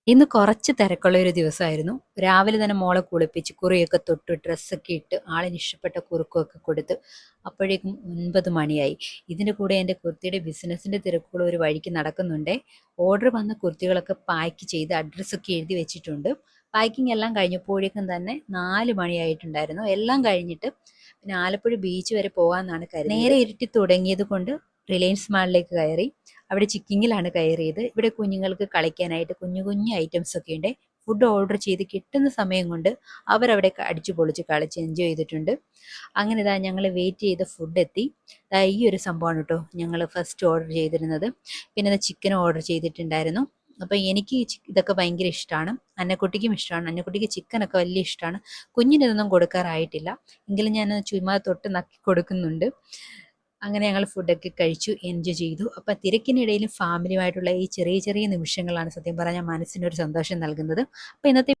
ഇന്ന് കുറച്ച് തിരക്കുള്ള ഒരു ദിവസമായിരുന്നു. രാവിലെ തന്നെ മോളെ കുളിപ്പിച്ച് കുറിയൊക്കെ തൊട്ട് ഡ്രസ്സൊക്കെ ഇട്ട് ആളിന് ഇഷ്ടപ്പെട്ട കുറുക്കൊക്കെ കൊടുത്ത് അപ്പോഴേക്കും 9 മണിയായി. ഇതിൻ്റെ കൂടെ എൻ്റെ കുർത്തിയുടെ ബിസിനസ്സിൻ്റെ തിരക്കുകൾ ഒരു വഴിക്ക് നടക്കുന്നുണ്ടേ. ഓർഡർ വന്ന കുർത്തികളൊക്കെ പാക്ക് ചെയ്ത് അഡ്രസ്സൊക്കെ എഴുതി വെച്ചിട്ടുണ്ട്. പാക്കിംഗ് എല്ലാം കഴിഞ്ഞപ്പോഴേക്കും തന്നെ 4 മണിയായിട്ടുണ്ടായിരുന്നു. എല്ലാം കഴിഞ്ഞിട്ട് പിന്നെ ആലപ്പുഴ ബീച്ച് വരെ പോകാമെന്നാണ് കരുതിയത്. നേരെ ഇരുട്ടി തുടങ്ങിയത് കൊണ്ട് റിലയൻസ് മാളിലേക്ക് കയറി. അവിടെ ചിക്കിങ്ങിലാണ് കയറിയത്. ഇവിടെ കുഞ്ഞുങ്ങൾക്ക് കളിക്കാനായിട്ട് കുഞ്ഞു കുഞ്ഞു ഐറ്റംസ് ഒക്കെ ഉണ്ട്. ഫുഡ് ഓർഡർ ചെയ്ത് കിട്ടുന്ന സമയം കൊണ്ട് അവരവിടെ അടിച്ചു പൊളിച്ച് കളിച്ച് എൻജോയ് ചെയ്തിട്ടുണ്ട്. അങ്ങനെ ഇതാ ഞങ്ങൾ വെയിറ്റ് ചെയ്ത ഫുഡ് എത്തി. ഈ ഒരു സംഭവമാണ് കേട്ടോ ഞങ്ങൾ ഫസ്റ്റ് ഓർഡർ ചെയ്തിരുന്നത്. പിന്നെ ചിക്കൻ ഓർഡർ ചെയ്തിട്ടുണ്ടായിരുന്നു. അപ്പോൾ എനിക്ക് ഇതൊക്കെ ഭയങ്കര ഇഷ്ടമാണ്. അന്നക്കുട്ടിക്കും ഇഷ്ടമാണ്. അന്നക്കുട്ടിക്ക് ചിക്കനൊക്കെ വലിയ ഇഷ്ടമാണ്. കുഞ്ഞിനൊന്നും കൊടുക്കാറായിട്ടില്ല, എങ്കിലും ഞാൻ ചുമ്മാ തൊട്ട് നക്കി കൊടുക്കുന്നുണ്ട്. അങ്ങനെ ഞങ്ങൾ ഫുഡൊക്കെ കഴിച്ചു, എൻജോയ് ചെയ്തു. അപ്പം തിരക്കിനിടയിലും ഫാമിലിയുമായിട്ടുള്ള ഈ ചെറിയ ചെറിയ നിമിഷങ്ങളാണ് സത്യം പറഞ്ഞാൽ മനസ്സിനൊരു സന്തോഷം നൽകുന്നത്. അപ്പോൾ ഇന്നത്തെ